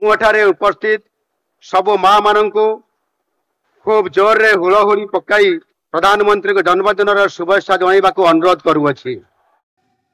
ମୁଁ ଏଠାରେ ଉପସ୍ଥିତ ସବୁ ମା ମାନଙ୍କୁ खूब जोर रे हुलहुली पकाई प्रधानमंत्री को जन्मदिन शुभेच्छा जनवाक अनुरोध करुअछि।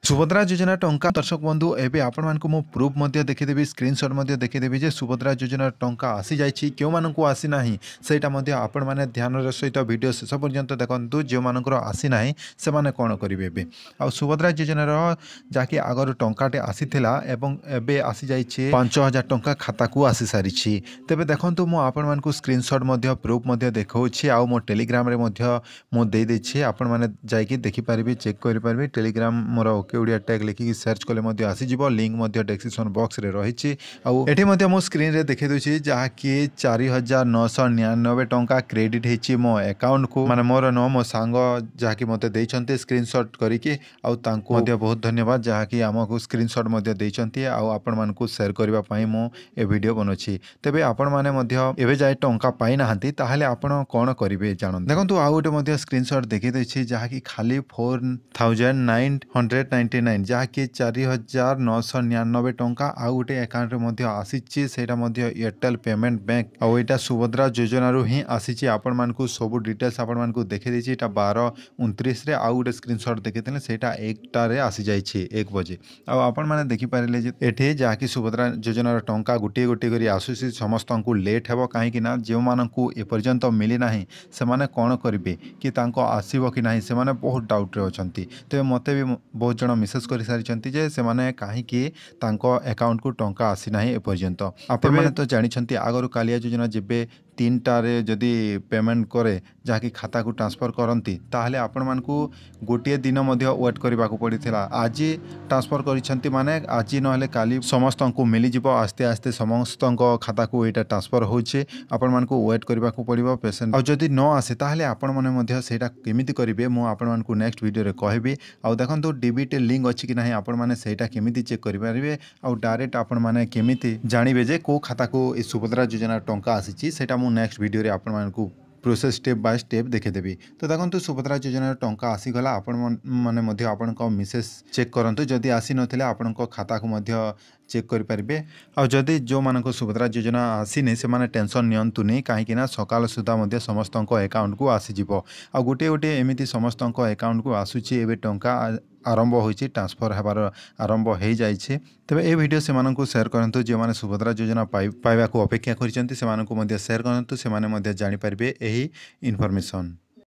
सुभद्रा योजना टंका दर्शक बंधु एबे आपण मानकु मो प्रूफ मध्ये देखिदेबी स्क्रीनशॉट मध्ये देखिदेबी जे सुभद्रा योजना टंका आसी जाइछि केउ मानकु आसी नाही सेटा मध्ये आपण माने ध्यान रे सहित वीडियो शेष पर्यंत देखंतु जे मानकर आसी नाही से माने कोन करिवे एबे आ सुभद्रा योजना रो जाकी आगर टंकाटे आसीथिला एवं एबे आसी जाइछि 5000 टंका खाता को आसी सारिछि। तेबे देखंतु मो आपण मानकु स्क्रीनशॉट मध्ये प्रूफ मध्ये देखौछि आ मो टेलीग्राम रे मध्ये मो दे देछि आपण माने जाईकी देखि पारिबे चेक करि पारिबे टेलीग्राम मोर ओडिया टैग लिखिकी सर्च कले मध्य आसीजिवो लिंक मध्य डिस्क्रिप्शन बॉक्स रे रहिछि आउ एठी मध्य मो स्क्रीन रे देखै दोछि जहा कि 4999 टंका क्रेडिट हेछि मो अकाउंट को माने मोर न मो सांग जहा कि मते दैछन्ते स्क्रीनशॉट करिके आउ तांको मध्य बहुत धन्यवाद जहा कि हमकु स्क्रीनशॉट मध्य दैछन्ते आउ आपण मानकु शेयर करबा पई मो ए वीडियो बनछि। तेबे आपण माने मध्य एबे जाय टंका पाइ नाहंती ताहाले आपण कोन करिवे जानन देखंतु आउ गोटे मध्य स्क्रीनशॉट देखै दैछि जहा कि खाली 4999 जहाँकि 4999 टंका आउ गोटे अकाउंट रे आसीछि सेटा एयरटेल पेमेंट बैंक आउ एटा सुभद्रा योजना रु ही आसीछि। आपण मानकु सब डिटेल्स आपण मानकु देखै दैछि एटा 12:29 रे आउ गोटे स्क्रीनशॉट देखैतले सेटा 1टा रे आसी जाइछि 1 बजे आउ आपण माने देखि पारिले जे एठे जहाँकि सुभद्रा योजना रो टंका गोटे गोटे करी आसुछि समस्तंकु लेट हेबो काहे कि ना जे मानकु ए पर्यंत मिली नाही से माने कोन करिवे कि तांको आसीबो कि नाही से माने बहुत डाउट रे अछंती। ते मते भी बहुत जण मेसेज कर सारी जे से माने काहे कि तांको अकाउंट को टंका आसी नाही ए पर्यंत आपण माने तो जानि छंती आगरु कालिया योजना जेबे 3टा रे जदि पेमेंट करे जहाँकि खाता को ट्रांसफर करती ताहले आपण मानकु गोटे दिन मध्य वेट करबा को पड़िथिला आज ट्रांसफर करिसंती माने आज नहले काली समस्त को मिली जिवो आस्ते आस्ते समस्त खाता को एटा ट्रांसफर होचे आपण मानकु वेट करबा को पड़िबो पेशेंट आ जदि न आसे ताहले आपण माने मध्य सेटा केमिति करिवे मु आपण मानकु नेक्स्ट वीडियो रे कहबी आ देखंतु डीबीटी लिंक अछि कि नाही आपण माने सेटा केमिति चेक करि परिबे आ डायरेक्ट आपण माने केमिति जानिबे जे को खाता को ए सुभद्रा योजना टंका आसीची सेटा मु नेक्स्ट वीडियो रे आपण मानकु प्रोसेस स्टेप बाय स्टेप देखेदेवी। तो देखो सुभद्रा योजना टंका आसीगला आपण माने मध्य आपण को मेसेज चेक करंतु जदि आसी नथिले आपण को खाता को मध्य चेक करि परिबे आ जदि जो मानको सुभद्रा योजना आसीने से माने टेंशन नियंतु नै काहे कि ना सकाल सुधा मध्य समस्त को अकाउंट को आसी जिवो आ गोटे गोटे एमिति समस्त को अकाउंट को आसुची एबे टंका आरंभ होइछि ट्रांसफर हेबार आरंभ हो जाइछि। तबे ए वीडियो से मानकु शेयर करंतु जे माने सुभद्रा योजना पाइबा को अपेक्षा करिसंती से मानकु मध्य शेयर करंतु से माने मध्य जानि परिबे एही इन्फॉर्मेशन।